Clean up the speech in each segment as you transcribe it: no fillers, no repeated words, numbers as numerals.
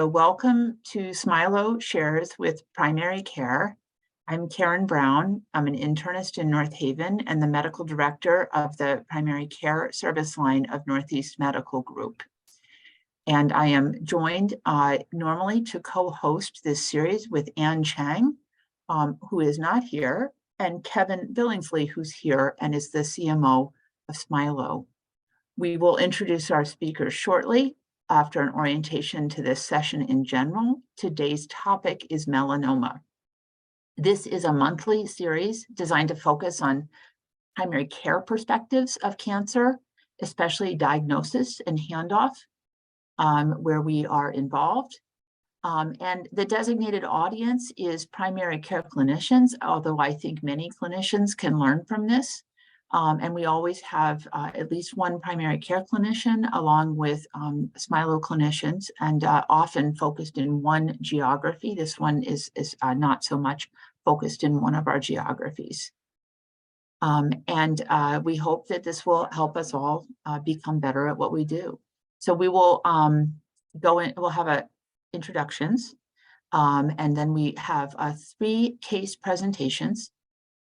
Welcome to Smilow Shares with Primary Care. I'm Karen Brown. I'm an internist in North Haven and the medical director of the primary care service line of Northeast Medical Group. And I am joined normally to co-host this series with Ann Chang, who is not here, and Kevin Billingsley, who's here and is the CMO of Smilow. We will introduce our speakers shortly. After an orientation to this session in general, today's topic is melanoma. This is a monthly series designed to focus on primary care perspectives of cancer, especially diagnosis and handoff, where we are involved. And the designated audience is primary care clinicians, although I think many clinicians can learn from this. And we always have at least one primary care clinician along with Smilow clinicians, and often focused in one geography. This one is not so much focused in one of our geographies. And we hope that this will help us all become better at what we do. So we will we'll have introductions, and then we have 3 case presentations.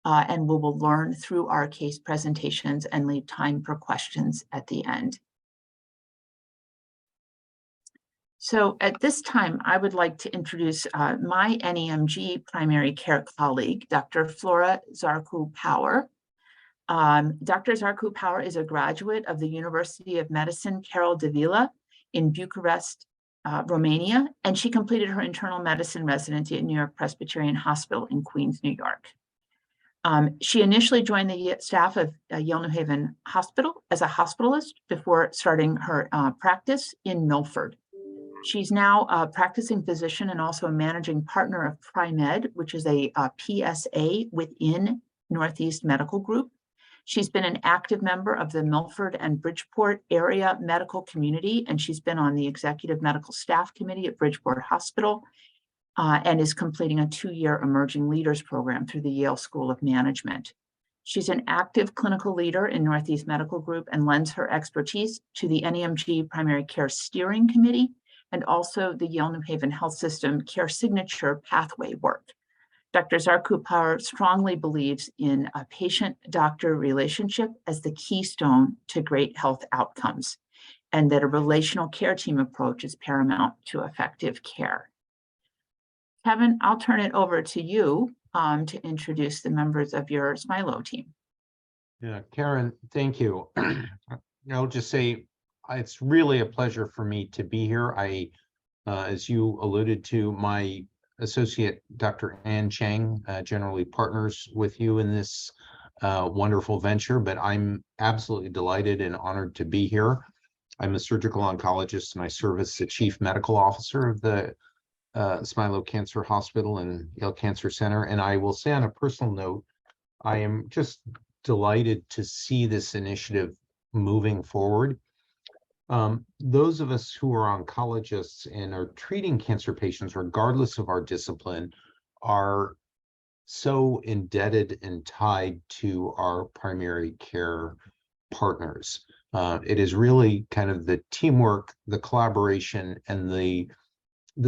And we will learn through our case presentations and leave time for questions at the end. So at this time, I would like to introduce my NEMG primary care colleague, Dr. Flora Zarcu-Power. Dr. Zarcu-Power is a graduate of the University of Medicine Carol de Vila in Bucharest, Romania, and she completed her internal medicine residency at New York Presbyterian Hospital in Queens, New York. She initially joined the staff of Yale New Haven Hospital as a hospitalist before starting her practice in Milford. She's now a practicing physician and also a managing partner of TriMed, which is a PSA within Northeast Medical Group. She's been an active member of the Milford and Bridgeport area medical community, and she's been on the executive medical staff committee at Bridgeport Hospital. And is completing a 2-year Emerging Leaders program through the Yale School of Management. She's an active clinical leader in Northeast Medical Group and lends her expertise to the NEMG Primary Care Steering Committee and also the Yale New Haven Health System Care Signature Pathway work. Dr. Zarcu-Power strongly believes in a patient-doctor relationship as the keystone to great health outcomes, and that a relational care team approach is paramount to effective care. Kevin, I'll turn it over to you to introduce the members of your Smilow team. Yeah, Karen, thank you. I'll just say it's really a pleasure for me to be here. As you alluded to, my associate, Dr. Ann Chang, generally partners with you in this wonderful venture, but I'm absolutely delighted and honored to be here. I'm a surgical oncologist and I serve as the chief medical officer of the Smilow Cancer Hospital and Yale Cancer Center. And I will say on a personal note, I am just delighted to see this initiative moving forward. Those of us who are oncologists and are treating cancer patients, regardless of our discipline, are so indebted and tied to our primary care partners. It is really kind of the teamwork, the collaboration, and the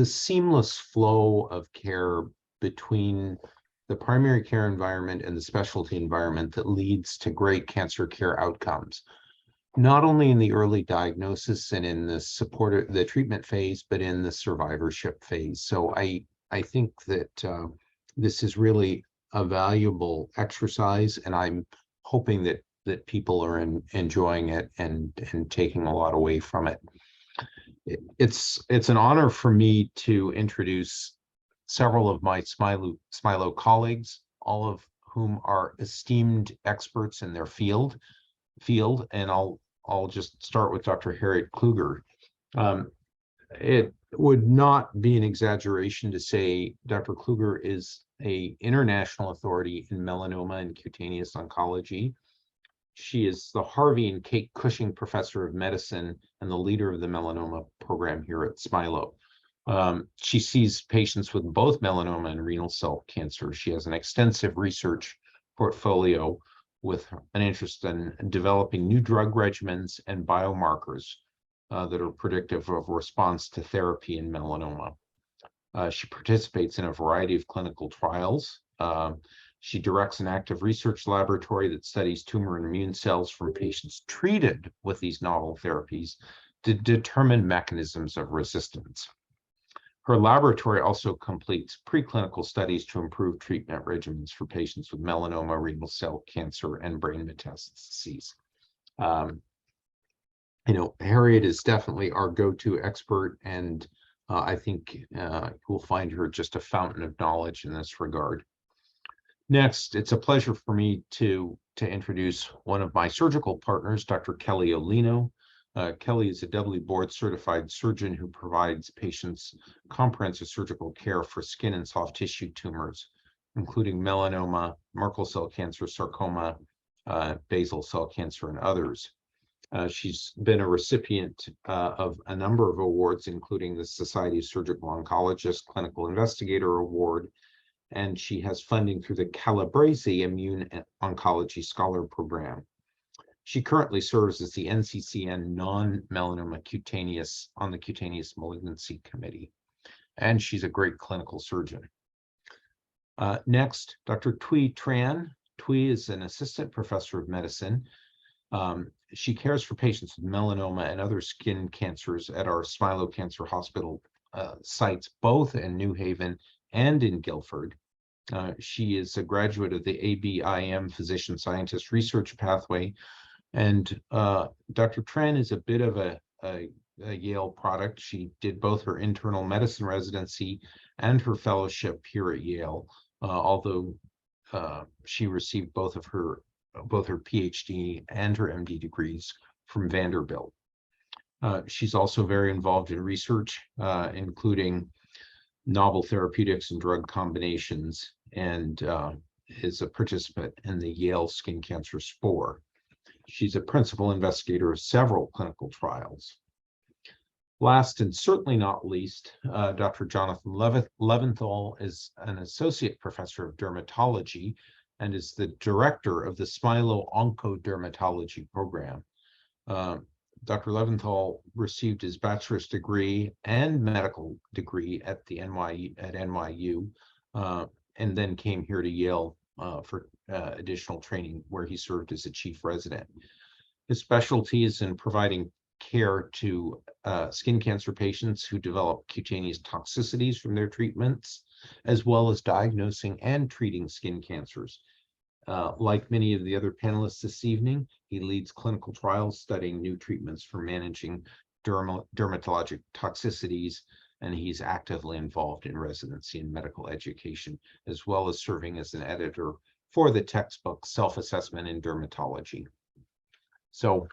seamless flow of care between the primary care environment and the specialty environment that leads to great cancer care outcomes, not only in the early diagnosis and in the treatment phase, but in the survivorship phase. So I think that this is really a valuable exercise, and I'm hoping that people are enjoying it and taking a lot away from it. It's an honor for me to introduce several of my Smilow colleagues, all of whom are esteemed experts in their field, and I'll just start with Dr. Harriet Kluger. It would not be an exaggeration to say Dr. Kluger is an international authority in melanoma and cutaneous oncology. She is the Harvey and Kate Cushing Professor of Medicine and the leader of the melanoma program here at Smilow. She sees patients with both melanoma and renal cell cancer. She has an extensive research portfolio with an interest in developing new drug regimens and biomarkers that are predictive of response to therapy in melanoma. She participates in a variety of clinical trials. She directs an active research laboratory that studies tumor and immune cells from patients treated with these novel therapies to determine mechanisms of resistance. Her laboratory also completes preclinical studies to improve treatment regimens for patients with melanoma, renal cell cancer, and brain metastases. Harriet is definitely our go-to expert, and I think you'll find her just a fountain of knowledge in this regard. Next, it's a pleasure for me to introduce one of my surgical partners, Dr. Kelly Olino. Kelly is a doubly board certified surgeon who provides patients comprehensive surgical care for skin and soft tissue tumors, including melanoma, Merkel cell cancer, sarcoma, basal cell cancer, and others. She's been a recipient of a number of awards, including the Society of Surgical Oncologists Clinical Investigator Award, and she has funding through the Calabrese Immune Oncology Scholar Program. She currently serves as the NCCN non-melanoma cutaneous on the Cutaneous Malignancy Committee, and she's a great clinical surgeon. Next, Dr. Thuy Tran. Thuy is an assistant professor of medicine. She cares for patients with melanoma and other skin cancers at our Smilow Cancer Hospital sites, both in New Haven and in Guilford. She is a graduate of the ABIM Physician Scientist Research Pathway, and Dr. Tran is a bit of a Yale product. She did both her internal medicine residency and her fellowship here at Yale, although she received both her PhD and her MD degrees from Vanderbilt. She's also very involved in research, including novel therapeutics and drug combinations, and is a participant in the Yale Skin Cancer Spore. She's a principal investigator of several clinical trials. Last and certainly not least, Dr. Jonathan Leventhal is an associate professor of dermatology and is the director of the Smilow Oncodermatology program. Dr. Leventhal received his bachelor's degree and medical degree at NYU, and then came here to Yale for additional training, where he served as a chief resident. His specialty is in providing care to skin cancer patients who develop cutaneous toxicities from their treatments, as well as diagnosing and treating skin cancers. Like many of the other panelists this evening, he leads clinical trials studying new treatments for managing dermatologic toxicities, and he's actively involved in residency and medical education, as well as serving as an editor for the textbook Self-Assessment in Dermatology. So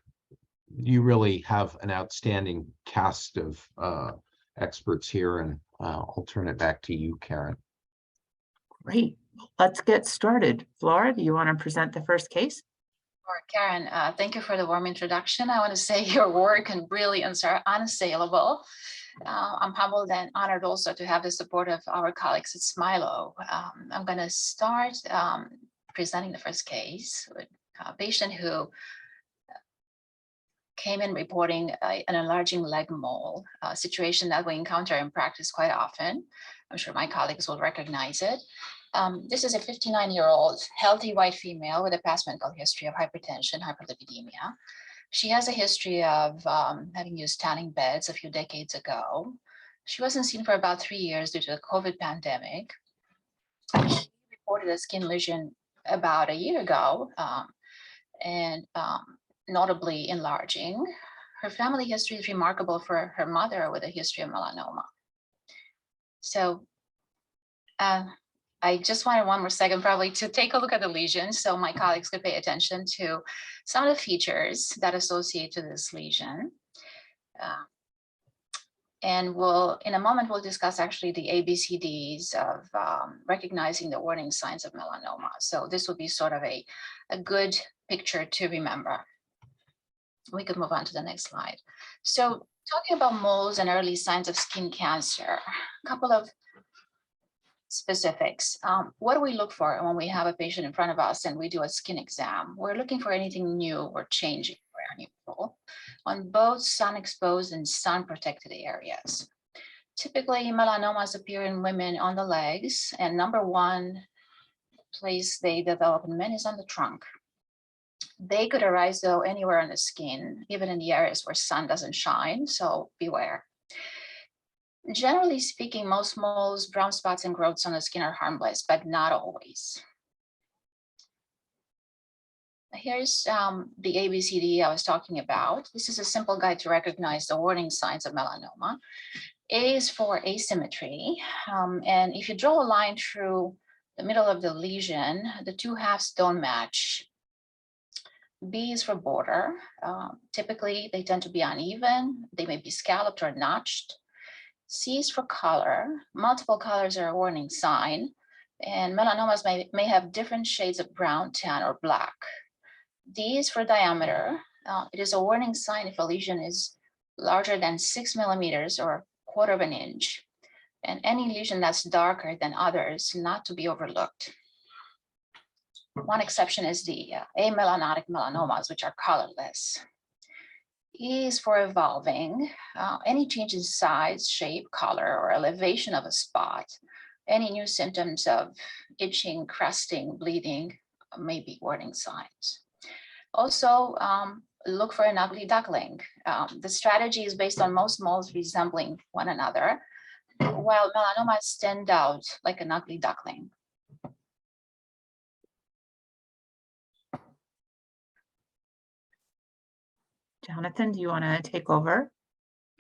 you really have an outstanding cast of experts here, and I'll turn it back to you, Karen. Great. Let's get started. Flora, do you want to present the first case? Sure, Karen, thank you for the warm introduction. I want to say your work and brilliance are unassailable. I'm humbled and honored also to have the support of our colleagues at Smilow. I'm going to start presenting the first case with a patient who came in reporting an enlarging leg mole, a situation that we encounter in practice quite often. I'm sure my colleagues will recognize it. This is a 59-year-old healthy white female with a past medical history of hypertension, hyperlipidemia. She has a history of having used tanning beds a few decades ago. She wasn't seen for about 3 years due to the COVID pandemic. She reported a skin lesion about a year ago, and notably enlarging. Her family history is remarkable for her mother with a history of melanoma. So I just wanted one more second probably to take a look at the lesion so my colleagues could pay attention to some of the features that associate to this lesion. And in a moment, we'll discuss actually the ABCDs of recognizing the warning signs of melanoma. So this will be sort of a good picture to remember. We could move on to the next slide. So talking about moles and early signs of skin cancer, a couple of specifics. What do we look for when we have a patient in front of us and we do a skin exam? We're looking for anything new or changing. neutral on both sun-exposed and sun-protected areas. Typically, melanomas appear in women on the legs, and number one place they develop in men is on the trunk. They could arise, though, anywhere on the skin, even in the areas where sun doesn't shine, so beware. Generally speaking, most moles, brown spots, and growths on the skin are harmless, but not always. Here's the ABCD I was talking about. This is a simple guide to recognize the warning signs of melanoma. A is for asymmetry, and if you draw a line through the middle of the lesion, the two halves don't match. B is for border. Typically, they tend to be uneven. They may be scalloped or notched. C is for color. Multiple colors are a warning sign, and melanomas may have different shades of brown, tan, or black. D is for diameter. It is a warning sign if a lesion is larger than 6 millimeters or 1/4 of an inch, and any lesion that's darker than others not to be overlooked. One exception is the amelanotic melanomas, which are colorless. E is for evolving. Any change in size, shape, color, or elevation of a spot, any new symptoms of itching, crusting, bleeding may be warning signs. Also, look for an ugly duckling. The strategy is based on most moles resembling one another, while melanomas stand out like an ugly duckling. Jonathan, do you want to take over?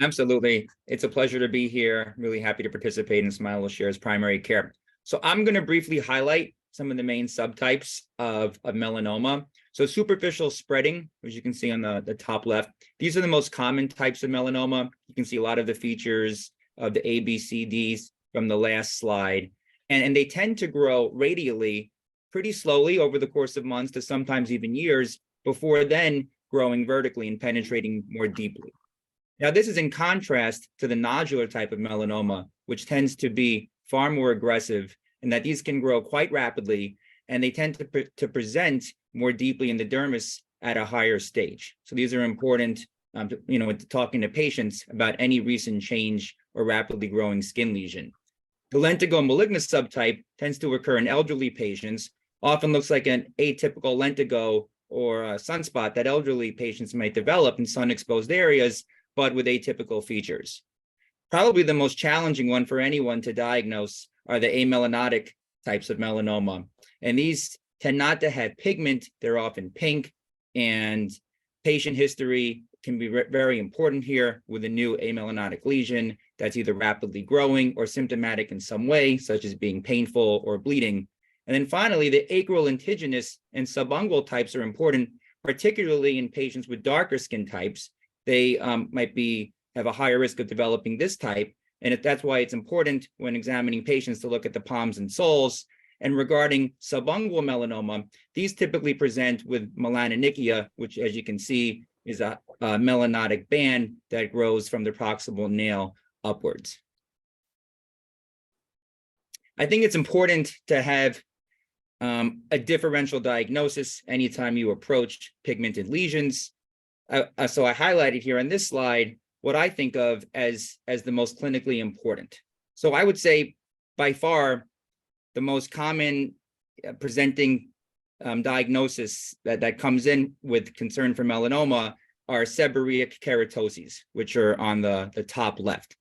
Absolutely. It's a pleasure to be here. Really happy to participate in Smilow Shares Primary Care. So I'm going to briefly highlight some of the main subtypes of melanoma. So superficial spreading, as you can see on the top left, these are the most common types of melanoma. You can see a lot of the features of the ABCDs from the last slide. And they tend to grow radially pretty slowly over the course of months to sometimes even years before then growing vertically and penetrating more deeply. Now, this is in contrast to the nodular type of melanoma, which tends to be far more aggressive, and that these can grow quite rapidly, and they tend to present more deeply in the dermis at a higher stage. So these are important, talking to patients about any recent change or rapidly growing skin lesion. The lentigo malignus subtype tends to occur in elderly patients, often looks like an atypical lentigo or a sunspot that elderly patients might develop in sun-exposed areas, but with atypical features. Probably the most challenging one for anyone to diagnose are the amelanotic types of melanoma. And these tend not to have pigment. They're often pink, and patient history can be very important here with a new amelanotic lesion that's either rapidly growing or symptomatic in some way, such as being painful or bleeding. And then finally, the acral lentiginous and subungual types are important, particularly in patients with darker skin types. They might have a higher risk of developing this type. And that's why it's important when examining patients to look at the palms and soles. And regarding subungual melanoma, these typically present with melanonychia, which, as you can see, is a melanotic band that grows from the proximal nail upwards. I think it's important to have a differential diagnosis anytime you approach pigmented lesions. So I highlighted here on this slide what I think of as the most clinically important. So I would say by far the most common presenting diagnosis that comes in with concern for melanoma are seborrheic keratoses, which are on the top left.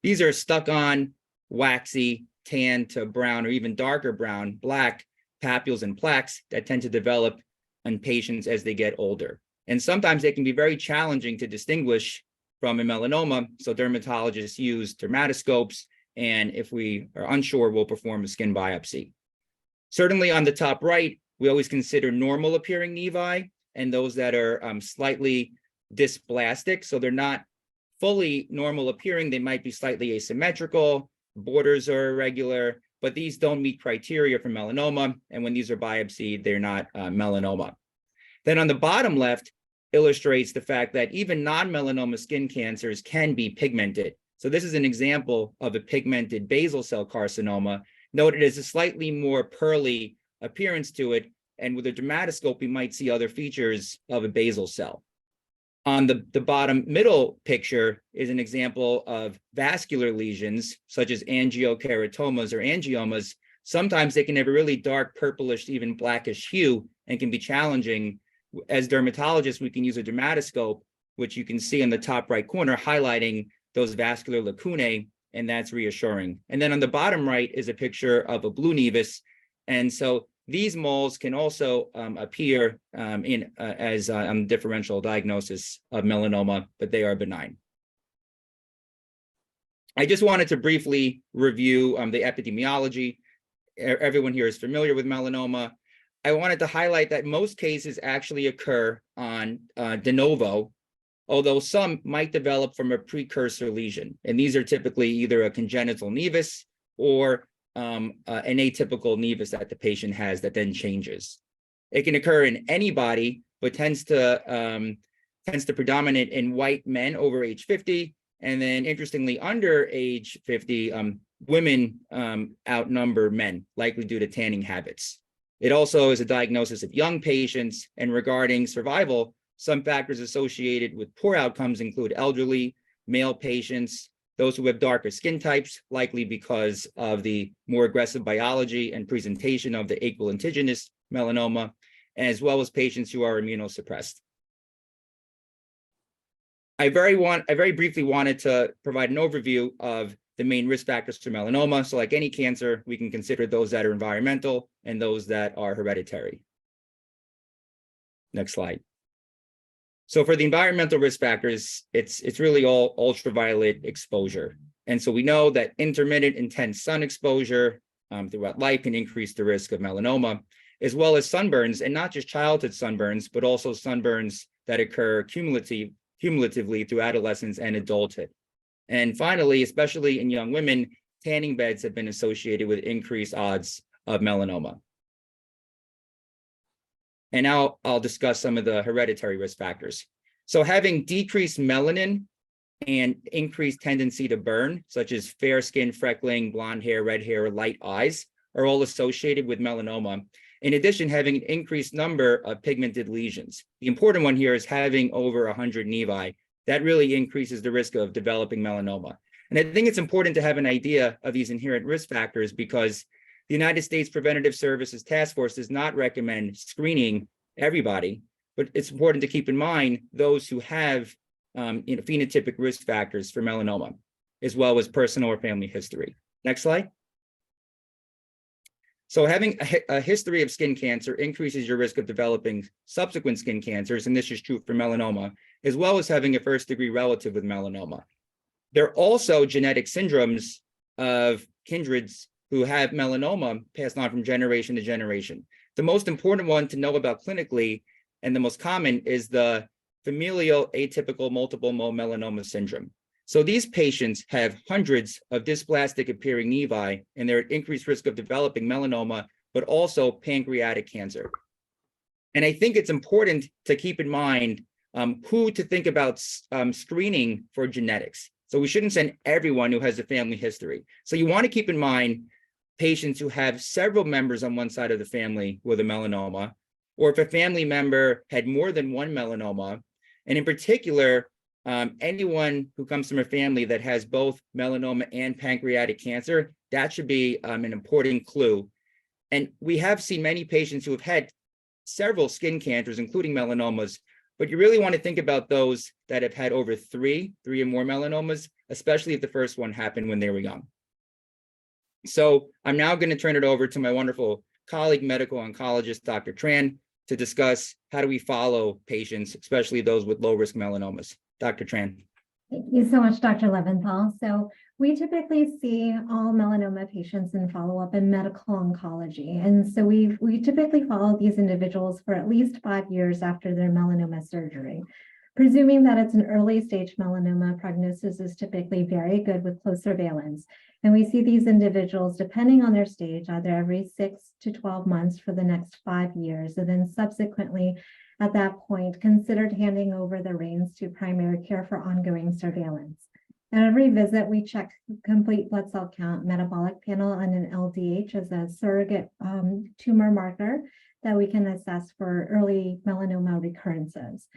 These are stuck on, waxy, tan to brown or even darker brown, black papules and plaques that tend to develop in patients as they get older. And sometimes they can be very challenging to distinguish from a melanoma. So dermatologists use dermatoscopes, and if we are unsure, we'll perform a skin biopsy. Certainly on the top right, we always consider normal appearing nevi and those that are slightly dysplastic. So they're not fully normal appearing. They might be slightly asymmetrical, borders are irregular, but these don't meet criteria for melanoma. And when these are biopsied, they're not melanoma. Then on the bottom left illustrates the fact that even non-melanoma skin cancers can be pigmented. So this is an example of a pigmented basal cell carcinoma. Note it has a slightly more pearly appearance to it, and with a dermatoscope, we might see other features of a basal cell. On the bottom middle picture is an example of vascular lesions, such as angiokeratomas or angiomas. Sometimes they can have a really dark purplish, even blackish hue and can be challenging. As dermatologists, we can use a dermatoscope, which you can see in the top right corner, highlighting those vascular lacunae, and that's reassuring. And then on the bottom right is a picture of a blue nevus. And so these moles can also appear as differential diagnosis of melanoma, but they are benign. I just wanted to briefly review the epidemiology. Everyone here is familiar with melanoma. I wanted to highlight that most cases actually occur on de novo, although some might develop from a precursor lesion. And these are typically either a congenital nevus or an atypical nevus that the patient has that then changes. It can occur in any body, but tends to predominate in white men over age 50. And then interestingly, under age 50, women outnumber men, likely due to tanning habits. It also is a diagnosis of young patients, and regarding survival, some factors associated with poor outcomes include elderly, male patients, those who have darker skin types, likely because of the more aggressive biology and presentation of the aquilentigenous melanoma, as well as patients who are immunosuppressed. I very briefly wanted to provide an overview of the main risk factors for melanoma. So like any cancer, we can consider those that are environmental and those that are hereditary. Next slide. So for the environmental risk factors, it's really all ultraviolet exposure. And so we know that intermittent intense sun exposure throughout life can increase the risk of melanoma, as well as sunburns, and not just childhood sunburns, but also sunburns that occur cumulatively through adolescence and adulthood. And finally, especially in young women, tanning beds have been associated with increased odds of melanoma. And now I'll discuss some of the hereditary risk factors. So having decreased melanin and increased tendency to burn, such as fair skin, freckling, blonde hair, red hair, light eyes, are all associated with melanoma. In addition, having an increased number of pigmented lesions. The important one here is having over 100 nevi. That really increases the risk of developing melanoma. And I think it's important to have an idea of these inherent risk factors because the United States Preventative Services Task Force does not recommend screening everybody, but it's important to keep in mind those who have phenotypic risk factors for melanoma, as well as personal or family history. Next slide. So having a history of skin cancer increases your risk of developing subsequent skin cancers, and this is true for melanoma, as well as having a first-degree relative with melanoma. There are also genetic syndromes of kindreds who have melanoma passed on from generation to generation. The most important one to know about clinically, and the most common, is the familial atypical multiple mole melanoma syndrome. So these patients have hundreds of dysplastic appearing nevi, and they're at increased risk of developing melanoma, but also pancreatic cancer. And I think it's important to keep in mind who to think about screening for genetics. So we shouldn't send everyone who has a family history. So you want to keep in mind patients who have several members on one side of the family with a melanoma, or if a family member had more than one melanoma, and in particular, anyone who comes from a family that has both melanoma and pancreatic cancer, that should be an important clue. And we have seen many patients who have had several skin cancers, including melanomas, but you really want to think about those that have had over three or more melanomas, especially if the first one happened when they were young. So I'm now going to turn it over to my wonderful colleague, medical oncologist, Dr. Tran, to discuss how do we follow patients, especially those with low-risk melanomas. Dr. Tran. Thank you so much, Dr. Leventhal. So we typically see all melanoma patients in follow-up in medical oncology. And so we typically follow these individuals for at least 5 years after their melanoma surgery. Presuming that it's an early stage melanoma, prognosis is typically very good with close surveillance. And we see these individuals, depending on their stage, either every 6 to 12 months for the next 5 years, and then subsequently at that point, considered handing over the reins to primary care for ongoing surveillance. At every visit, we check complete blood cell count, metabolic panel, and an LDH as a surrogate tumor marker that we can assess for early melanoma recurrences.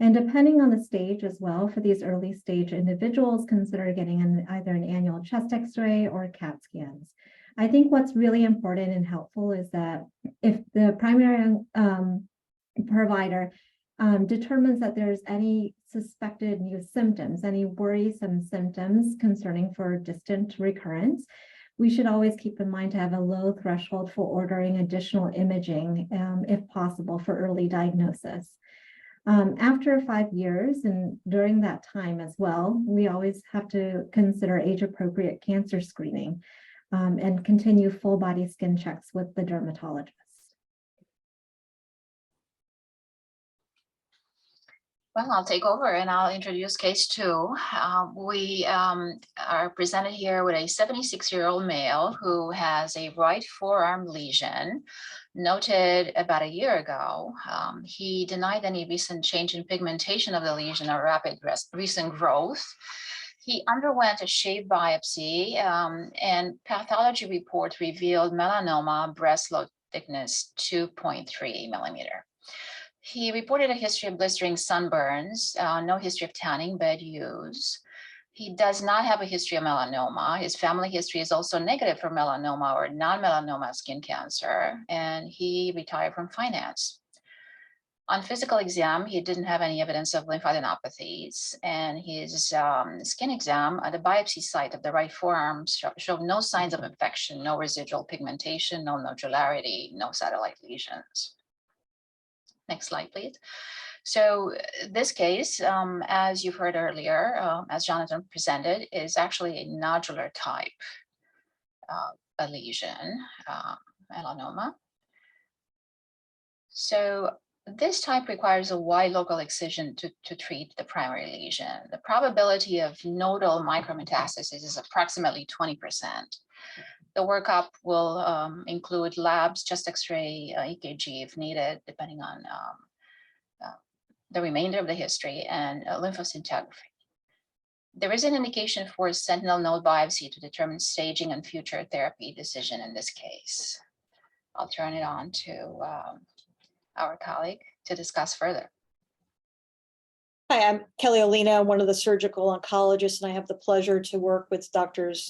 And depending on the stage as well, for these early stage individuals, consider getting either an annual chest X-ray or CAT scans. I think what's really important and helpful is that if the primary provider determines that there's any suspected new symptoms, any worrisome symptoms concerning for distant recurrence, we should always keep in mind to have a low threshold for ordering additional imaging, if possible, for early diagnosis. After 5 years and during that time as well, we always have to consider age-appropriate cancer screening and continue full body skin checks with the dermatologist. Well, I'll take over and I'll introduce case 2. We are presented here with a 76-year-old male who has a right forearm lesion noted about a year ago. He denied any recent change in pigmentation of the lesion or rapid recent growth. He underwent a shave biopsy and pathology report revealed melanoma, breast lobe thickness 2.3 millimeter. He reported a history of blistering sunburns, no history of tanning, bed use. He does not have a history of melanoma. His family history is also negative for melanoma or non-melanoma skin cancer, and he retired from finance. On physical exam, he didn't have any evidence of lymphadenopathies, and his skin exam at the biopsy site of the right forearm showed no signs of infection, no residual pigmentation, no nodularity, no satellite lesions. Next slide, please. So this case, as you've heard earlier, as Jonathan presented, is actually a nodular type a lesion, melanoma. So this type requires a wide local excision to treat the primary lesion. The probability of nodal micrometastasis is approximately 20%. The workup will include labs, chest X-ray, EKG if needed, depending on the remainder of the history, and lymphoscintigraphy. There is an indication for sentinel node biopsy to determine staging and future therapy decision in this case. I'll turn it on to our colleague to discuss further. Hi, I'm Kelly Olino, one of the surgical oncologists, and I have the pleasure to work with doctors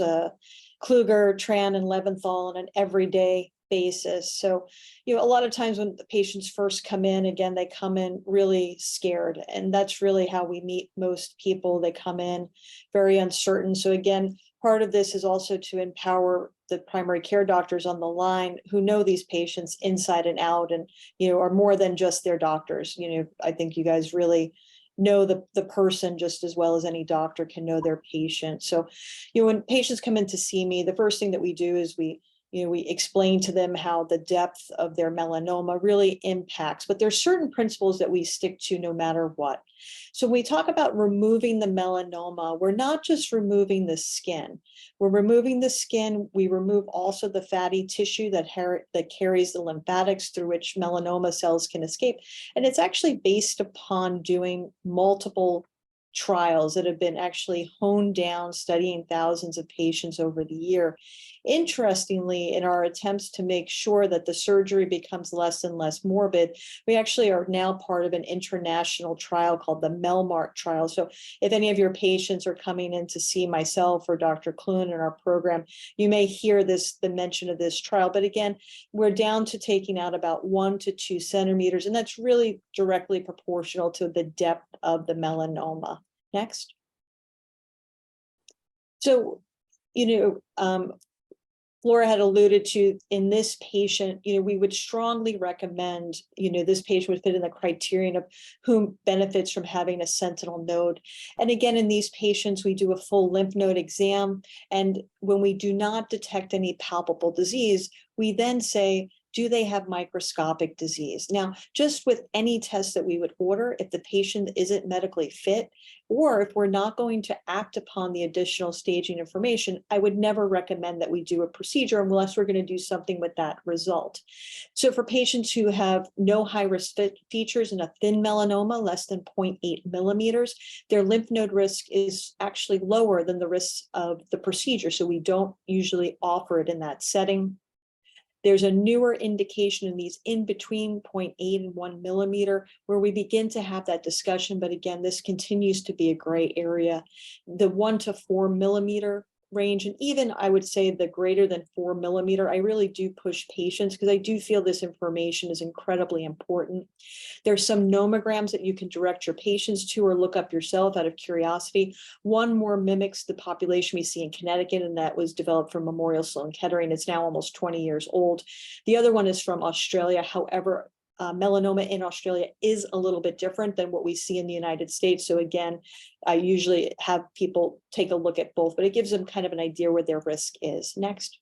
Kluger, Tran, and Leventhal on an everyday basis. So, a lot of times when the patients first come in, again, they come in really scared, and that's really how we meet most people. They come in very uncertain. So again, part of this is also to empower the primary care doctors on the line who know these patients inside and out and, are more than just their doctors. I think you guys really know the person just as well as any doctor can know their patient. So, when patients come in to see me, the first thing that we do is we explain to them how the depth of their melanoma really impacts, but there's certain principles that we stick to no matter what. So when we talk about removing the melanoma, we're not just removing the skin. We're removing the skin. We remove also the fatty tissue that carries the lymphatics through which melanoma cells can escape. And it's actually based upon doing multiple trials that have been actually honed down, studying thousands of patients over the year. Interestingly, in our attempts to make sure that the surgery becomes less and less morbid, we actually are now part of an international trial called the MELMARK trial. So if any of your patients are coming in to see myself or Dr. Kloon in our program, you may hear the mention of this trial. But again, we're down to taking out about 1 to 2 centimeters, and that's really directly proportional to the depth of the melanoma. Next. So, Flora had alluded to in this patient, we would strongly recommend, this patient would fit in the criterion of whom benefits from having a sentinel node. And again, in these patients, we do a full lymph node exam. And when we do not detect any palpable disease, we then say, do they have microscopic disease? Now, just with any test that we would order, if the patient isn't medically fit, or if we're not going to act upon the additional staging information, I would never recommend that we do a procedure unless we're going to do something with that result. So for patients who have no high-risk features and a thin melanoma, less than 0.8 millimeters, their lymph node risk is actually lower than the risk of the procedure. So we don't usually offer it in that setting. There's a newer indication in these in between 0.8 and 1 millimeter where we begin to have that discussion. But again, this continues to be a gray area. The 1 to 4 millimeter range, and even I would say the greater than 4 millimeter, I really do push patients because I do feel this information is incredibly important. There's some nomograms that you can direct your patients to or look up yourself out of curiosity. One more mimics the population we see in Connecticut, and that was developed from Memorial Sloan Kettering. It's now almost 20 years old. The other one is from Australia. However, melanoma in Australia is a little bit different than what we see in the United States. So again, I usually have people take a look at both, but it gives them kind of an idea where their risk is. Next.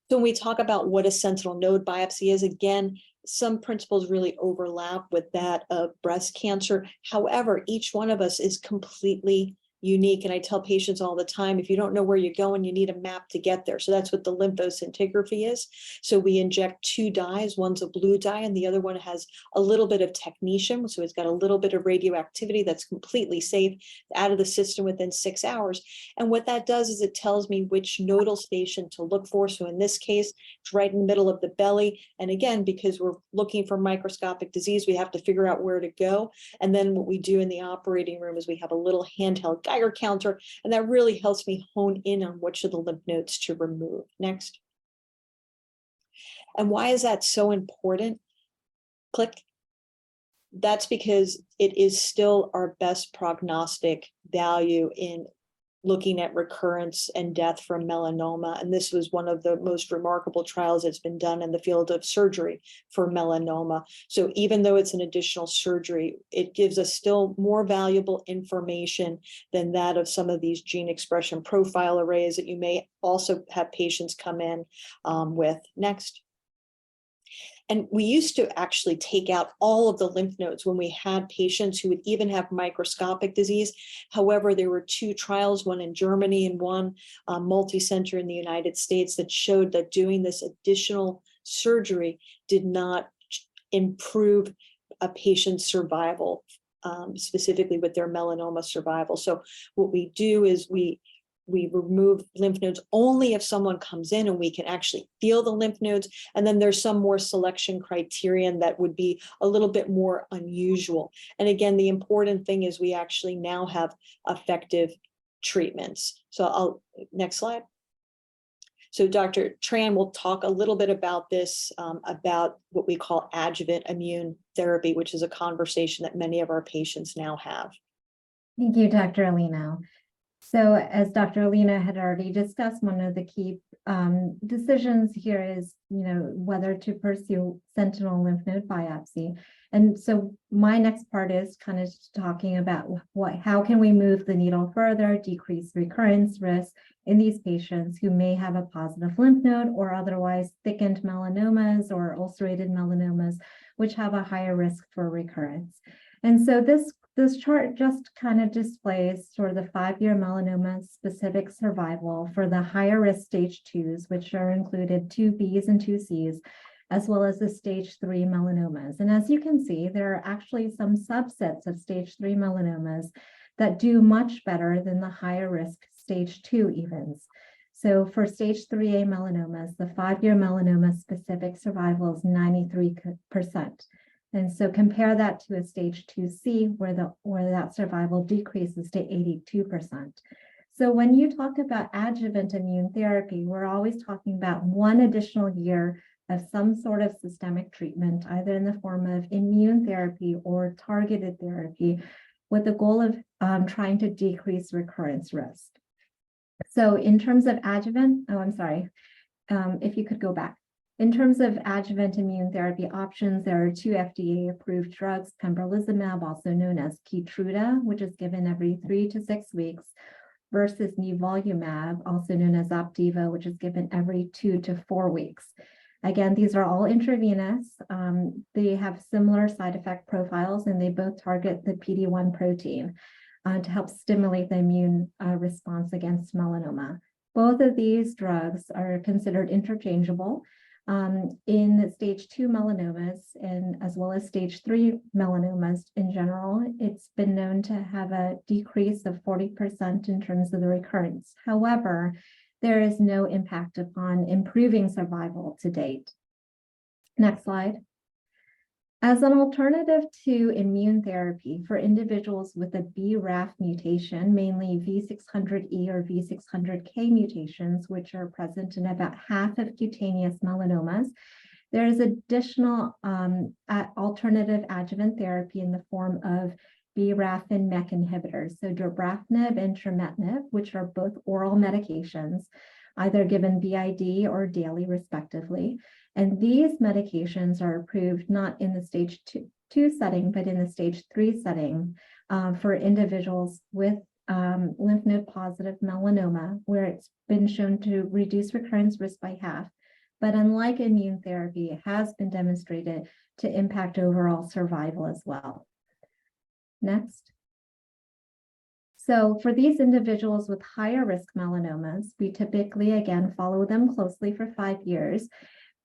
So when we talk about what a sentinel node biopsy is, again, some principles really overlap with that of breast cancer. However, each one of us is completely unique. And I tell patients all the time, if you don't know where you're going, you need a map to get there. So that's what the lymphoscintigraphy is. So we inject 2 dyes, one's a blue dye and the other one has a little bit of technetium. So it's got a little bit of radioactivity that's completely safe, out of the system within 6 hours. And what that does is it tells me which nodal station to look for. So in this case, it's right in the middle of the belly. And again, because we're looking for microscopic disease, we have to figure out where to go. And then what we do in the operating room is we have a little handheld Geiger counter, and that really helps me hone in on which of the lymph nodes to remove. Next. And why is that so important? Click. That's because it is still our best prognostic value in looking at recurrence and death from melanoma. And this was one of the most remarkable trials that's been done in the field of surgery for melanoma. So even though it's an additional surgery, it gives us still more valuable information than that of some of these gene expression profile arrays that you may also have patients come in with. Next. And we used to actually take out all of the lymph nodes when we had patients who would even have microscopic disease. However, there were 2 trials, one in Germany and one multi-center in the United States, that showed that doing this additional surgery did not improve a patient's survival, specifically with their melanoma survival. So what we do is we remove lymph nodes only if someone comes in and we can actually feel the lymph nodes. And then there's some more selection criterion that would be a little bit more unusual. And again, the important thing is we actually now have effective treatments. So next slide. So Dr. Tran will talk a little bit about this, about what we call adjuvant immune therapy, which is a conversation that many of our patients now have. Thank you, Dr. Olino. So as Dr. Olino had already discussed, one of the key decisions here is, whether to pursue sentinel lymph node biopsy. And so my next part is kind of talking about how can we move the needle further, decrease recurrence risk in these patients who may have a positive lymph node or otherwise thickened melanomas or ulcerated melanomas, which have a higher risk for recurrence. And so this chart just kind of displays sort of the 5-year melanoma specific survival for the higher risk stage 2s, which are included 2Bs and 2Cs, as well as the stage 3 melanomas. And as you can see, there are actually some subsets of stage 3 melanomas that do much better than the higher risk stage 2 evens. So for stage 3A melanomas, the 5-year melanoma specific survival is 93%. And so compare that to a stage 2C where that survival decreases to 82%. So when you talk about adjuvant immune therapy, we're always talking about 1 additional year of some sort of systemic treatment, either in the form of immune therapy or targeted therapy, with the goal of trying to decrease recurrence risk. So in terms of adjuvant, if you could go back. In terms of adjuvant immune therapy options, there are 2 FDA-approved drugs, pembrolizumab, also known as Keytruda, which is given every 3 to 6 weeks, versus nivolumab, also known as Opdivo, which is given every 2 to 4 weeks. Again, these are all intravenous. They have similar side effect profiles, and they both target the PD-1 protein to help stimulate the immune response against melanoma. Both of these drugs are considered interchangeable. In stage 2 melanomas and as well as stage 3 melanomas in general, it's been known to have a decrease of 40% in terms of the recurrence. However, there is no impact upon improving survival to date. Next slide. As an alternative to immune therapy for individuals with a BRAF mutation, mainly V600E or V600K mutations, which are present in about half of cutaneous melanomas, there is additional alternative adjuvant therapy in the form of BRAF and MEK inhibitors. So dabrafenib and trametinib, which are both oral medications, either given BID or daily respectively. And these medications are approved not in the stage 2 setting, but in the stage 3 setting for individuals with lymph node positive melanoma, where it's been shown to reduce recurrence risk by half. But unlike immune therapy, it has been demonstrated to impact overall survival as well. Next. So for these individuals with higher risk melanomas, we typically, again, follow them closely for 5 years.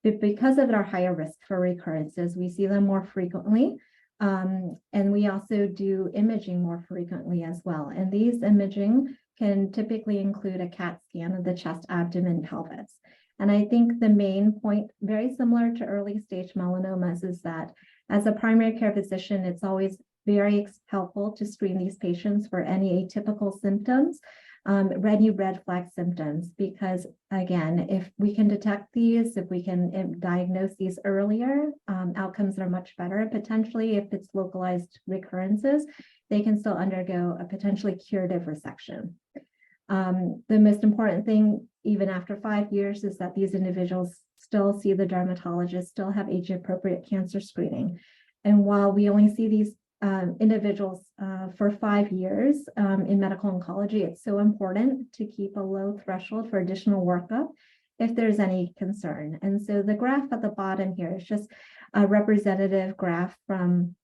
But because of their higher risk for recurrences, we see them more frequently. And we also do imaging more frequently as well. And these imaging can typically include a CAT scan of the chest, abdomen, pelvis. And I think the main point, very similar to early stage melanomas, is that as a primary care physician, it's always very helpful to screen these patients for any atypical symptoms, any red flag symptoms, because again, if we can detect these, if we can diagnose these earlier, outcomes are much better. Potentially, if it's localized recurrences, they can still undergo a potentially curative resection. The most important thing, even after 5 years, is that these individuals still see the dermatologist, still have age-appropriate cancer screening. And while we only see these individuals for 5 years in medical oncology, it's so important to keep a low threshold for additional workup if there's any concern. And so the graph at the bottom here is just a representative graph from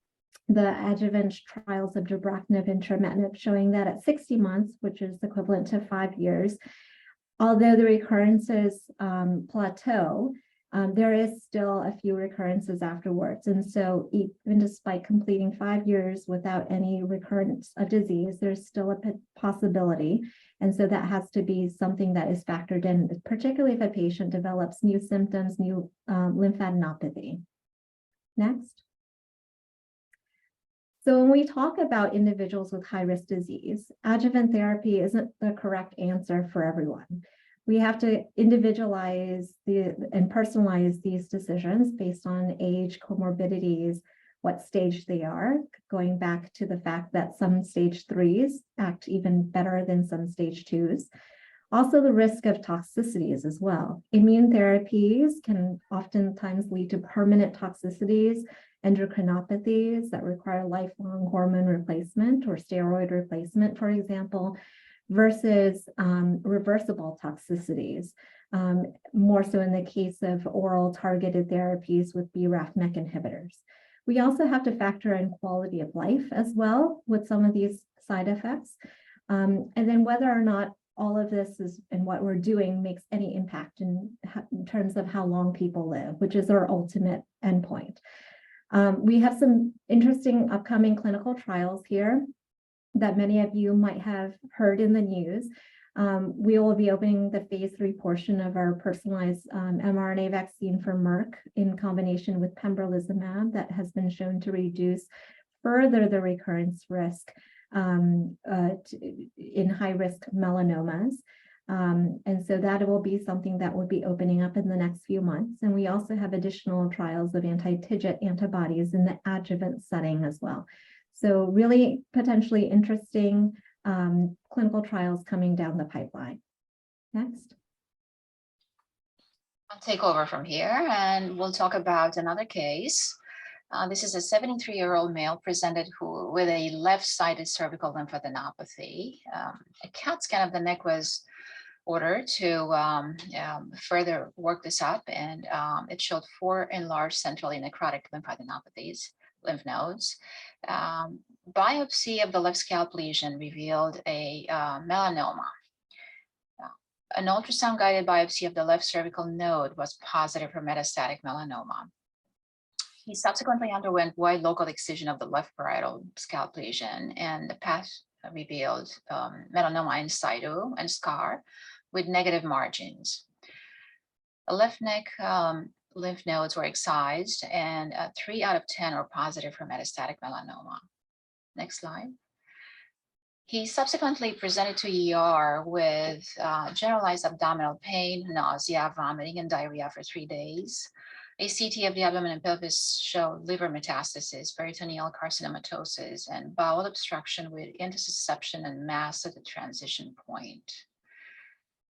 the adjuvant trials of dabrafenib and trametinib, showing that at 60 months, which is equivalent to 5 years, although the recurrences plateau, there is still a few recurrences afterwards. And so even despite completing 5 years without any recurrence of disease, there's still a possibility. And so that has to be something that is factored in, particularly if a patient develops new symptoms, new lymphadenopathy. Next. So when we talk about individuals with high-risk disease, adjuvant therapy isn't the correct answer for everyone. We have to individualize and personalize these decisions based on age, comorbidities, what stage they are, going back to the fact that some stage 3s act even better than some stage 2s. Also, the risk of toxicities as well. Immune therapies can oftentimes lead to permanent toxicities, endocrinopathies that require lifelong hormone replacement or steroid replacement, for example, versus reversible toxicities, more so in the case of oral targeted therapies with BRAF MEK inhibitors. We also have to factor in quality of life as well with some of these side effects, and then whether or not all of this is and what we're doing makes any impact in terms of how long people live, which is our ultimate endpoint. We have some interesting upcoming clinical trials here that many of you might have heard in the news. We will be opening the phase 3 portion of our personalized mRNA vaccine for Merck in combination with pembrolizumab that has been shown to reduce further the recurrence risk in high-risk melanomas. And so that will be something that will be opening up in the next few months. And we also have additional trials of anti-TIGIT antibodies in the adjuvant setting as well. So really potentially interesting clinical trials coming down the pipeline. Next. I'll take over from here and we'll talk about another case. This is a 73-year-old male presented with a left-sided cervical lymphadenopathy. A CAT scan of the neck was ordered to further work this up, and it showed 4 enlarged centrally necrotic lymphadenopathies, lymph nodes. Biopsy of the left scalp lesion revealed a melanoma. An ultrasound-guided biopsy of the left cervical node was positive for metastatic melanoma. He subsequently underwent wide local excision of the left parietal scalp lesion, and the path revealed melanoma in situ and scar with negative margins. The left neck lymph nodes were excised, and 3 out of 10 are positive for metastatic melanoma. Next slide. He subsequently presented to ER with generalized abdominal pain, nausea, vomiting, and diarrhea for 3 days. A CT of the abdomen and pelvis showed liver metastasis, peritoneal carcinomatosis, and bowel obstruction with intussusception and mass at the transition point.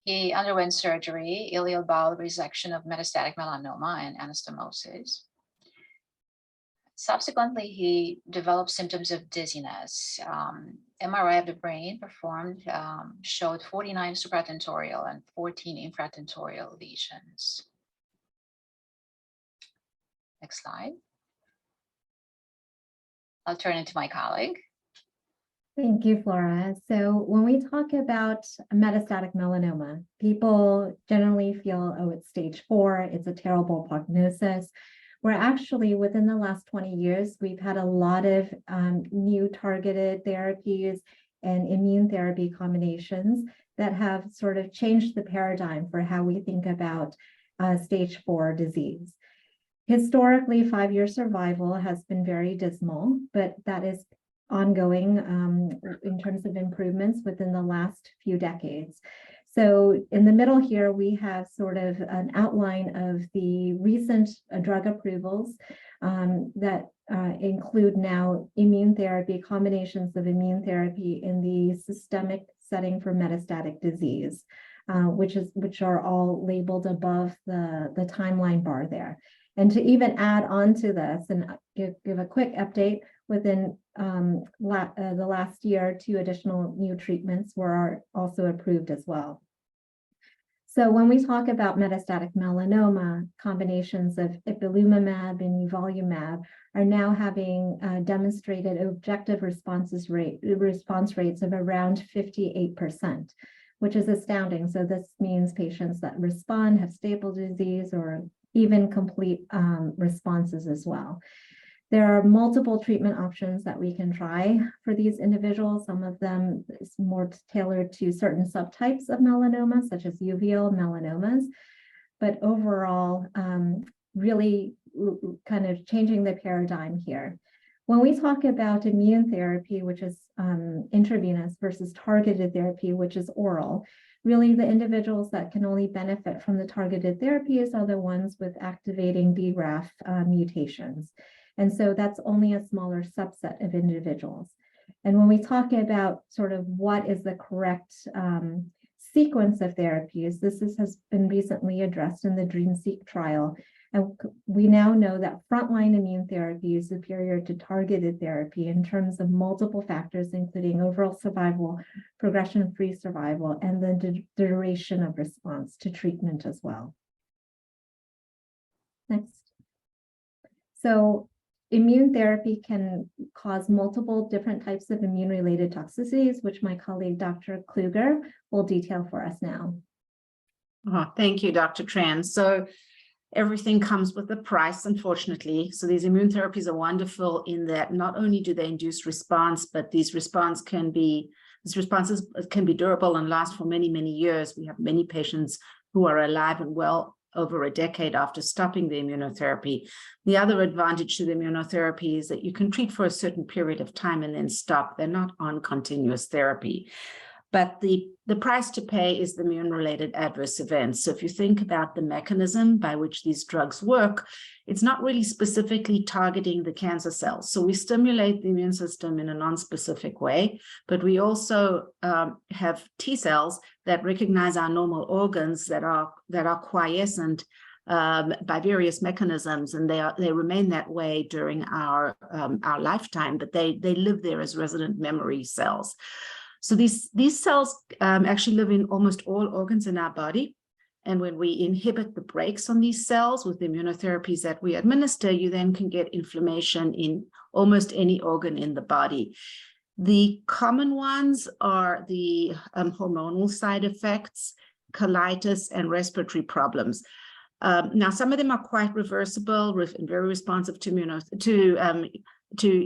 He underwent surgery, ileal bowel resection of metastatic melanoma, and anastomosis. Subsequently, he developed symptoms of dizziness. MRI of the brain performed showed 49 supratentorial and 14 infratentorial lesions. Next slide. I'll turn it to my colleague. Thank you, Flora. So when we talk about metastatic melanoma, people generally feel, oh, it's stage 4, it's a terrible prognosis. Where actually within the last 20 years, we've had a lot of new targeted therapies and immune therapy combinations that have sort of changed the paradigm for how we think about stage 4 disease. Historically, 5-year survival has been very dismal, but that is ongoing in terms of improvements within the last few decades. So in the middle here, we have sort of an outline of the recent drug approvals that include now immune therapy, combinations of immune therapy in the systemic setting for metastatic disease, which are all labeled above the timeline bar there. And to even add on to this and give a quick update, within the last year, 2 additional new treatments were also approved as well. So when we talk about metastatic melanoma, combinations of ipilimumab and nivolumab are now having demonstrated objective response rates of around 58%, which is astounding. So this means patients that respond have stable disease or even complete responses as well. There are multiple treatment options that we can try for these individuals. Some of them is more tailored to certain subtypes of melanoma, such as uveal melanomas. But overall, really kind of changing the paradigm here. When we talk about immune therapy, which is intravenous versus targeted therapy, which is oral, really the individuals that can only benefit from the targeted therapies are the ones with activating BRAF mutations. And so that's only a smaller subset of individuals. And when we talk about sort of what is the correct sequence of therapies, this has been recently addressed in the DREAMseq trial. And we now know that frontline immune therapy is superior to targeted therapy in terms of multiple factors, including overall survival, progression-free survival, and the duration of response to treatment as well. Next. So immune therapy can cause multiple different types of immune-related toxicities, which my colleague, Dr. Kluger, will detail for us now. Thank you, Dr. Tran. So everything comes with a price, unfortunately. So these immune therapies are wonderful in that not only do they induce response, but these responses can be durable and last for many, many years. We have many patients who are alive and well over a decade after stopping the immunotherapy. The other advantage to the immunotherapy is that you can treat for a certain period of time and then stop. They're not on continuous therapy. But the price to pay is the immune-related adverse events. So if you think about the mechanism by which these drugs work, it's not really specifically targeting the cancer cells. So we stimulate the immune system in a non-specific way, but we also have T cells that recognize our normal organs that are quiescent by various mechanisms, and they remain that way during our lifetime, but they live there as resident memory cells. So these cells actually live in almost all organs in our body. And when we inhibit the brakes on these cells with the immunotherapies that we administer, you then can get inflammation in almost any organ in the body. The common ones are the hormonal side effects, colitis, and respiratory problems. Now, some of them are quite reversible and very responsive to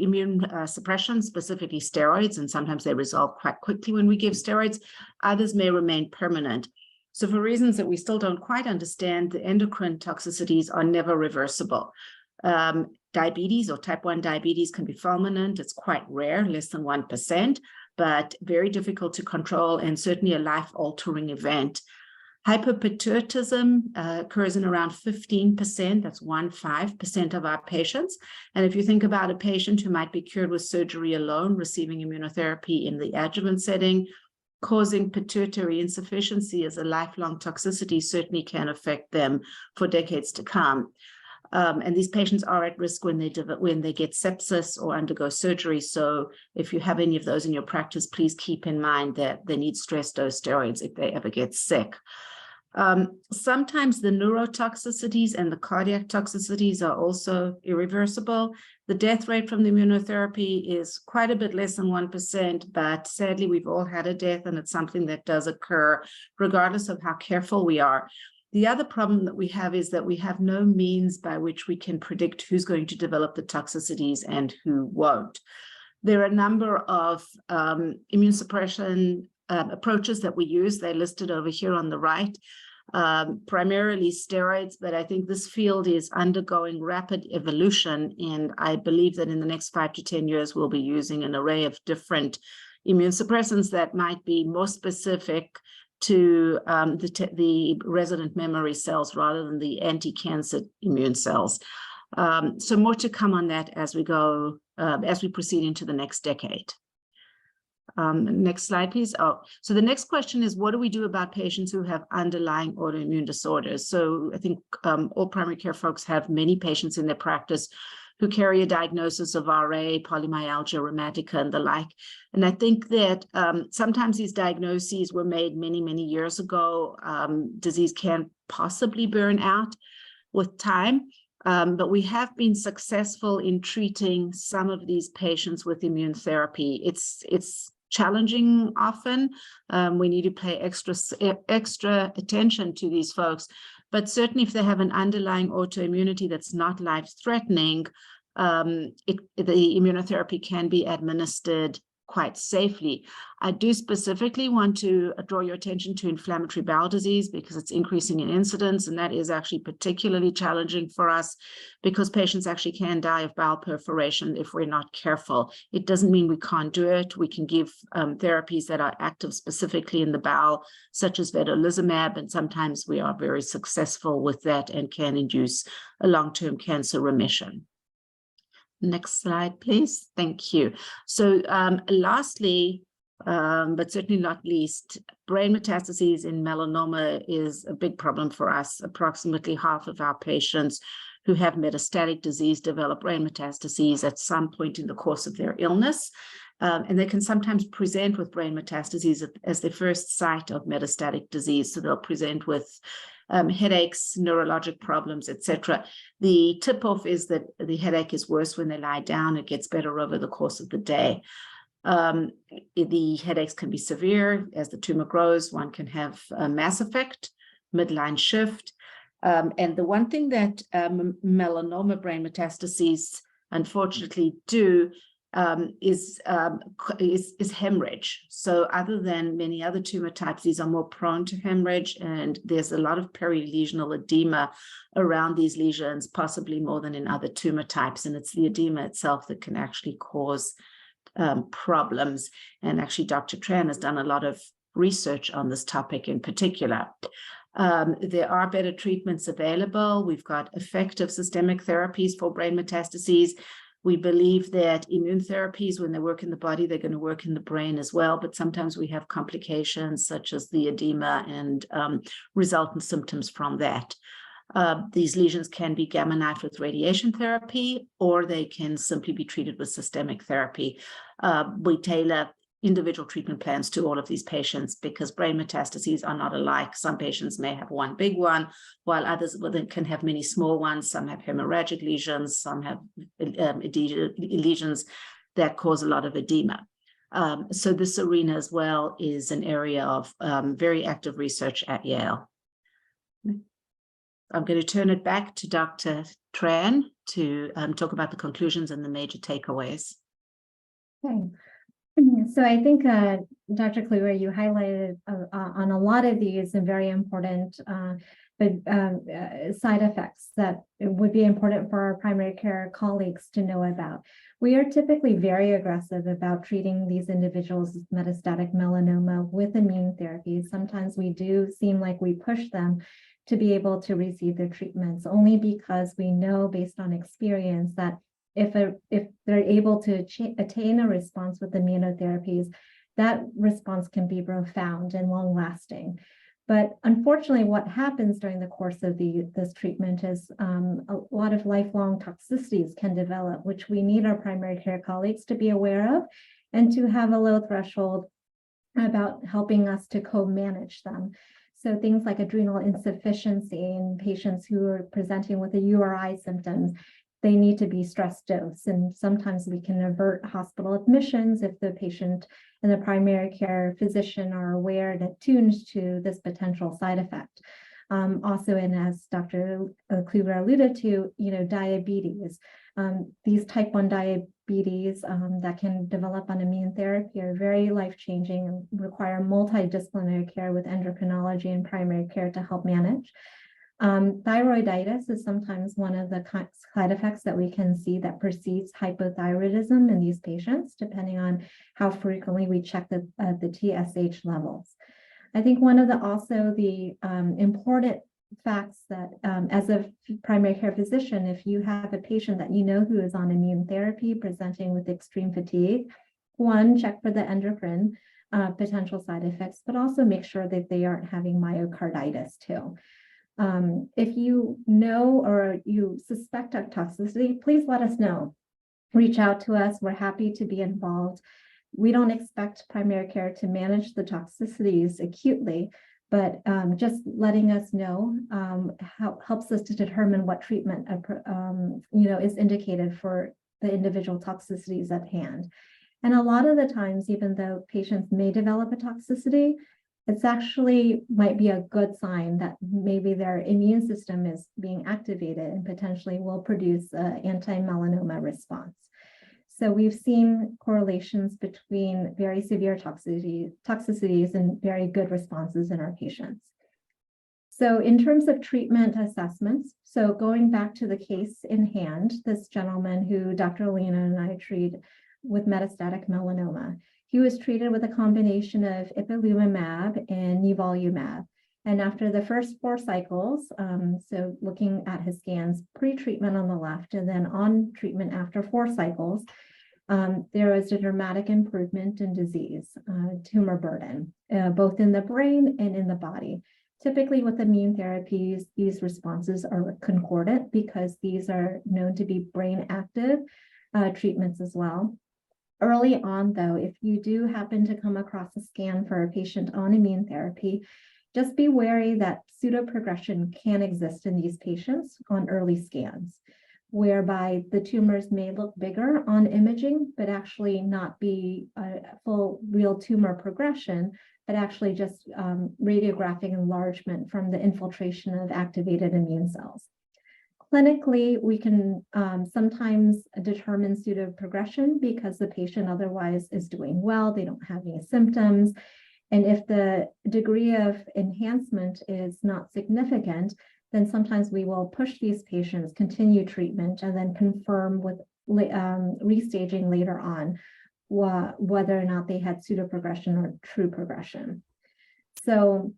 immune suppression, specifically steroids, and sometimes they resolve quite quickly when we give steroids. Others may remain permanent. So for reasons that we still don't quite understand, the endocrine toxicities are never reversible. Diabetes or type 1 diabetes can be fulminant. It's quite rare, less than 1%, but very difficult to control and certainly a life-altering event. Hyperpituitism occurs in around 15%, that's 15% of our patients. And if you think about a patient who might be cured with surgery alone, receiving immunotherapy in the adjuvant setting, causing pituitary insufficiency as a lifelong toxicity certainly can affect them for decades to come. And these patients are at risk when they get sepsis or undergo surgery. So if you have any of those in your practice, please keep in mind that they need stress dose steroids if they ever get sick. Sometimes the neurotoxicities and the cardiac toxicities are also irreversible. The death rate from the immunotherapy is quite a bit less than 1%, but sadly, we've all had a death, and it's something that does occur regardless of how careful we are. The other problem that we have is that we have no means by which we can predict who's going to develop the toxicities and who won't. There are a number of immune suppression approaches that we use. They're listed over here on the right. Primarily steroids, but I think this field is undergoing rapid evolution, and I believe that in the next 5 to 10 years, we'll be using an array of different immune suppressants that might be more specific to the resident memory cells rather than the anti-cancer immune cells. So more to come on that as we go, as we proceed into the next decade. Next slide, please. Oh, so the next question is, what do we do about patients who have underlying autoimmune disorders? So I think all primary care folks have many patients in their practice who carry a diagnosis of RA, polymyalgia rheumatica, and the like. And I think that sometimes these diagnoses were made many, many years ago. Disease can possibly burn out with time. But we have been successful in treating some of these patients with immune therapy. It's challenging often. We need to pay extra attention to these folks. But certainly if they have an underlying autoimmunity that's not life-threatening, the immunotherapy can be administered quite safely. I do specifically want to draw your attention to inflammatory bowel disease because it's increasing in incidence, and that is actually particularly challenging for us because patients actually can die of bowel perforation if we're not careful. It doesn't mean we can't do it. We can give therapies that are active specifically in the bowel, such as vedolizumab, and sometimes we are very successful with that and can induce a long-term cancer remission. Next slide, please. Thank you. So lastly, but certainly not least, brain metastases in melanoma is a big problem for us. Approximately half of our patients who have metastatic disease develop brain metastases at some point in the course of their illness. And they can sometimes present with brain metastases as their first site of metastatic disease. So they'll present with headaches, neurologic problems, etc. The tip-off is that the headache is worse when they lie down. It gets better over the course of the day. The headaches can be severe. As the tumor grows, one can have a mass effect, midline shift. And the one thing that melanoma brain metastases unfortunately do is hemorrhage. So other than many other tumor types, these are more prone to hemorrhage, and there's a lot of perilesional edema around these lesions, possibly more than in other tumor types. And it's the edema itself that can actually cause problems. And actually, Dr. Tran has done a lot of research on this topic in particular. There are better treatments available. We've got effective systemic therapies for brain metastases. We believe that immune therapies, when they work in the body, they're going to work in the brain as well. But sometimes we have complications such as the edema and resultant symptoms from that. These lesions can be gamma knife with radiation therapy, or they can simply be treated with systemic therapy. We tailor individual treatment plans to all of these patients because brain metastases are not alike. Some patients may have one big one, while others can have many small ones. Some have hemorrhagic lesions, some have lesions that cause a lot of edema. So this arena as well is an area of very active research at Yale. I'm going to turn it back to Dr. Tran to talk about the conclusions and the major takeaways. Okay. So I think, Dr. Kluger, you highlighted on a lot of these and very important side effects that it would be important for our primary care colleagues to know about. We are typically very aggressive about treating these individuals with metastatic melanoma with immune therapy. Sometimes we do seem like we push them to be able to receive their treatments, only because we know based on experience that if they're able to attain a response with immunotherapies, that response can be profound and long lasting. But unfortunately, what happens during the course of this treatment is a lot of lifelong toxicities can develop, which we need our primary care colleagues to be aware of and to have a low threshold about helping us to co-manage them. So things like adrenal insufficiency in patients who are presenting with a URI symptoms, they need to be stress dosed. And sometimes we can avert hospital admissions if the patient and the primary care physician are aware and attuned to this potential side effect. Also, and as Dr. Kluger alluded to, diabetes. These type 1 diabetes that can develop on immune therapy are very life-changing and require multidisciplinary care with endocrinology and primary care to help manage. Thyroiditis is sometimes one of the side effects that we can see that precedes hypothyroidism in these patients, depending on how frequently we check the TSH levels. I think one of the important facts that as a primary care physician, if you have a patient that you know who is on immune therapy presenting with extreme fatigue, one, check for the endocrine potential side effects, but also make sure that they aren't having myocarditis too. If you know or you suspect a toxicity, please let us know. Reach out to us. We're happy to be involved. We don't expect primary care to manage the toxicities acutely, but just letting us know helps us to determine what treatment is indicated for the individual toxicities at hand. And a lot of the times, even though patients may develop a toxicity, it's actually might be a good sign that maybe their immune system is being activated and potentially will produce an anti-melanoma response. So we've seen correlations between very severe toxicities and very good responses in our patients. So in terms of treatment assessments, so going back to the case in hand, this gentleman who Dr. Olino and I treated with metastatic melanoma, he was treated with a combination of ipilimumab and nivolumab. And after the first 4 cycles, so looking at his scans pre-treatment on the left and then on treatment after 4 cycles, there was a dramatic improvement in disease, tumor burden, both in the brain and in the body. Typically with immune therapies, these responses are concordant because these are known to be brain active treatments as well. Early on, though, if you do happen to come across a scan for a patient on immune therapy, just be wary that pseudoprogression can exist in these patients on early scans, whereby the tumors may look bigger on imaging, but actually not be a full real tumor progression, but actually just radiographic enlargement from the infiltration of activated immune cells. Clinically, we can sometimes determine pseudoprogression because the patient otherwise is doing well, they don't have any symptoms. And if the degree of enhancement is not significant, then sometimes we will push these patients, continue treatment, and then confirm with restaging later on whether or not they had pseudoprogression or true progression. So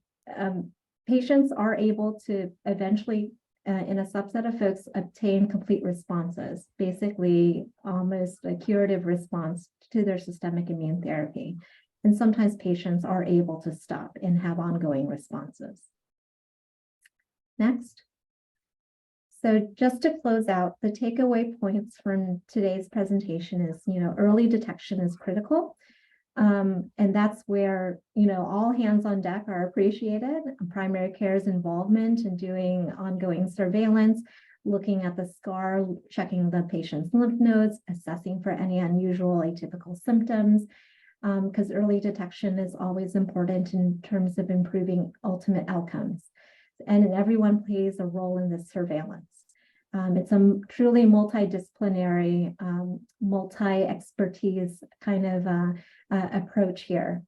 patients are able to eventually, in a subset of folks, obtain complete responses, basically almost a curative response to their systemic immune therapy. And sometimes patients are able to stop and have ongoing responses. Next. So just to close out, the takeaway points from today's presentation is, early detection is critical. And that's where, all hands on deck are appreciated. Primary care's involvement in doing ongoing surveillance, looking at the scar, checking the patient's lymph nodes, assessing for any unusual atypical symptoms, because early detection is always important in terms of improving ultimate outcomes. And everyone plays a role in this surveillance. It's a truly multidisciplinary, multi-expertise kind of approach here.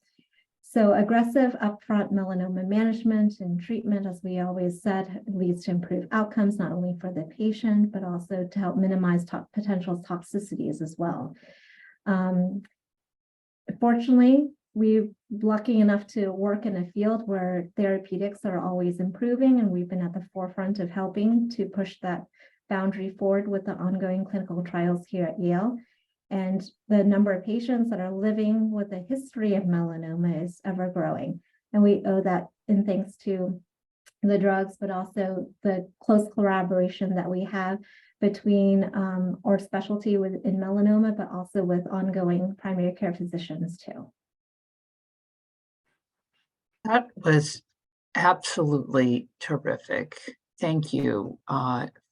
So aggressive upfront melanoma management and treatment, as we always said, leads to improved outcomes, not only for the patient, but also to help minimize potential toxicities as well. Fortunately, we're lucky enough to work in a field where therapeutics are always improving, and we've been at the forefront of helping to push that boundary forward with the ongoing clinical trials here at Yale. And the number of patients that are living with a history of melanoma is ever growing. And we owe that in thanks to the drugs, but also the close collaboration that we have between our specialty in melanoma, but also with ongoing primary care physicians too. That was absolutely terrific. Thank you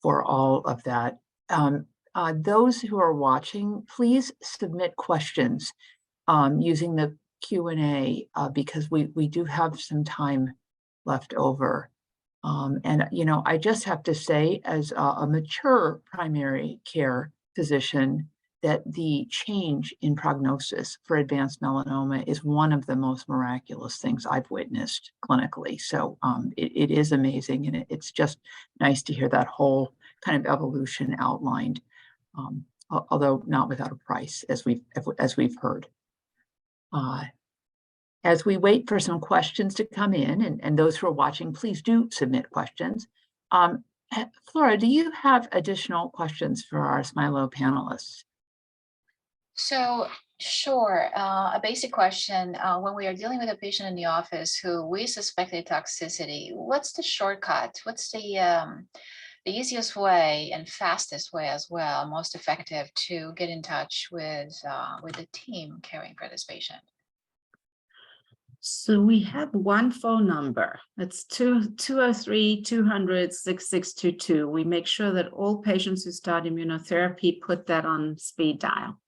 for all of that. Those who are watching, please submit questions using the Q&A because we do have some time left over. And, you know, I just have to say, as a mature primary care physician, that the change in prognosis for advanced melanoma is one of the most miraculous things I've witnessed clinically. So it is amazing, and it's just nice to hear that whole kind of evolution outlined, although not without a price, as we've heard. As we wait for some questions to come in, and those who are watching, please do submit questions. Flora, do you have additional questions for our Smilow panelists? So sure, a basic question, when we are dealing with a patient in the office who we suspect a toxicity, what's the shortcut? What's the easiest way and fastest way as well, most effective to get in touch with the team caring for this patient? So we have one phone number. It's 203-200-6622. We make sure that all patients who start immunotherapy put that on speed dial.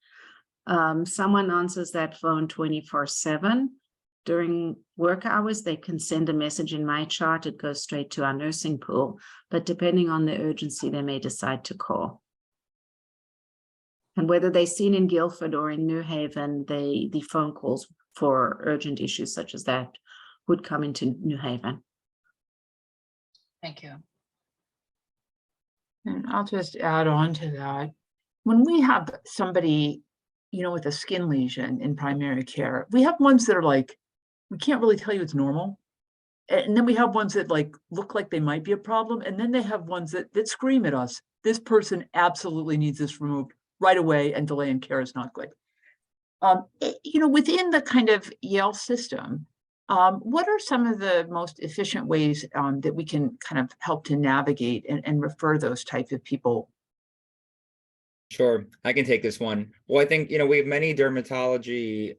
Someone answers that phone 24/7. During work hours, they can send a message in my chart. It goes straight to our nursing pool, but depending on the urgency, they may decide to call. And whether they're seen in Guildford or in New Haven, the phone calls for urgent issues such as that would come into New Haven. Thank you. And I'll just add on to that. When we have somebody, you know, with a skin lesion in primary care, we have ones that are like, we can't really tell you it's normal. And then we have ones that like look like they might be a problem. And then they have ones that scream at us, this person absolutely needs this removed right away, and delay in care is not good. You know, within the kind of Yale system, what are some of the most efficient ways that we can kind of help to navigate and refer those types of people? Sure, I can take this one. Well, I think, you know, we have many dermatology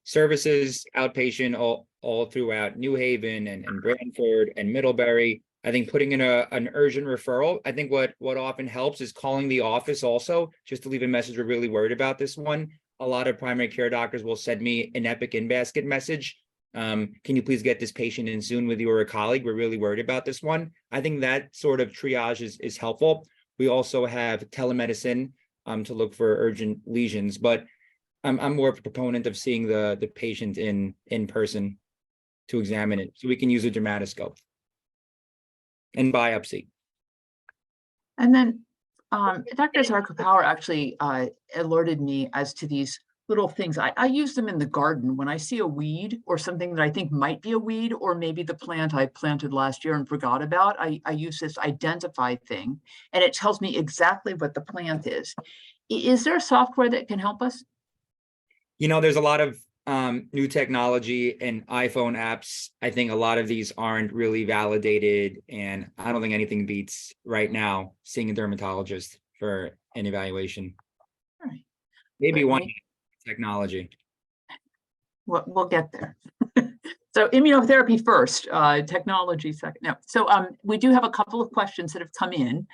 services, outpatient, all throughout New Haven and Branford and Middlebury. I think putting in an urgent referral, I think what often helps is calling the office also, just to leave a message, we're really worried about this one. A lot of primary care doctors will send me an Epic in-basket message. Can you please get this patient in soon with you or a colleague? We're really worried about this one. I think that sort of triage is helpful. We also have telemedicine to look for urgent lesions, but I'm more of a proponent of seeing the patient in person to examine it. So we can use a dermatoscope and biopsy. And then Dr. Zarcu-Power actually alerted me as to these little things. I use them in the garden when I see a weed or something that I think might be a weed, or maybe the plant I planted last year and forgot about. I use this identify thing, and it tells me exactly what the plant is. Is there software that can help us? You know, there's a lot of new technology and iPhone apps. I think a lot of these aren't really validated, and I don't think anything beats right now seeing a dermatologist for an evaluation. All right. Maybe one technology. We'll get there. So immunotherapy first, technology second. No. So we do have a couple of questions that have come in.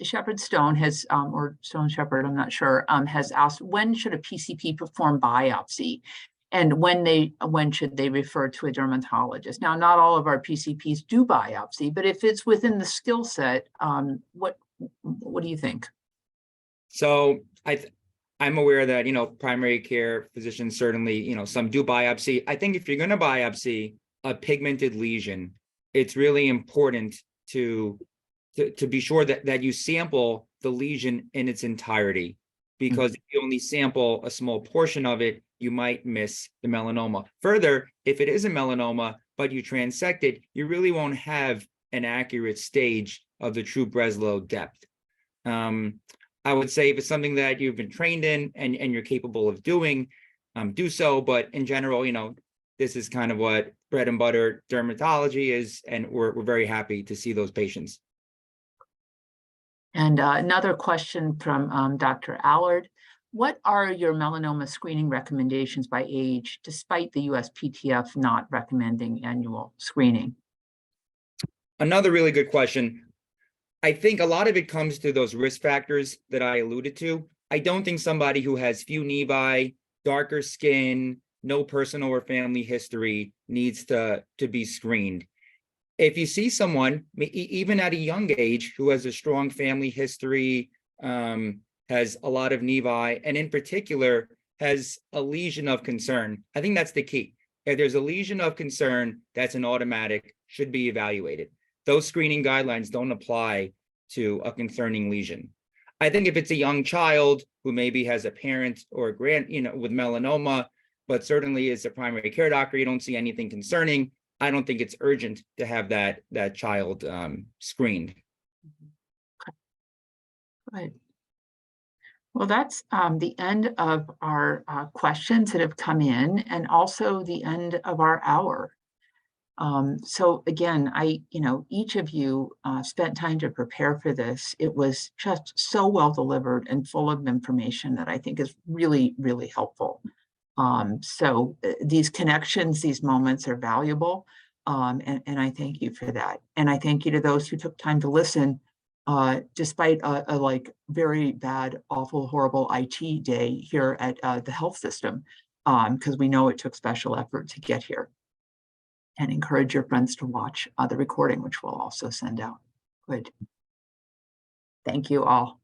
Shepherd Stone has, or Stone Shepherd, I'm not sure, has asked, when should a PCP perform biopsy? And when should they refer to a dermatologist? Now, not all of our PCPs do biopsy, but if it's within the skill set, what do you think? So I'm aware that, primary care physicians certainly, some do biopsy. I think if you're going to biopsy a pigmented lesion, it's really important to be sure that you sample the lesion in its entirety, because if you only sample a small portion of it, you might miss the melanoma. Further, if it is a melanoma, but you transect it, you really won't have an accurate stage of the true Breslow depth. I would say if it's something that you've been trained in and you're capable of doing, do so. But in general, this is kind of what bread and butter dermatology is, and we're very happy to see those patients. And another question from Dr. Allard. What are your melanoma screening recommendations by age, despite the USPTF not recommending annual screening? Another really good question. I think a lot of it comes to those risk factors that I alluded to. I don't think somebody who has few nevi, darker skin, no personal or family history needs to be screened. If you see someone, even at a young age, who has a strong family history, has a lot of nevi, and in particular has a lesion of concern, I think that's the key. If there's a lesion of concern, that's an automatic, should be evaluated. Those screening guidelines don't apply to a concerning lesion. I think if it's a young child who maybe has a parent or a with melanoma, but certainly is a primary care doctor, you don't see anything concerning, I don't think it's urgent to have that child screened. Good. Well, that's the end of our questions that have come in, and also the end of our hour. So again, each of you spent time to prepare for this. It was just so well delivered and full of information that I think is really, really helpful. So these connections, these moments are valuable. And I thank you for that. And I thank you to those who took time to listen, despite a like very bad, awful, horrible IT day here at the health system, because we know it took special effort to get here. And encourage your friends to watch the recording, which we'll also send out. Good. Thank you all.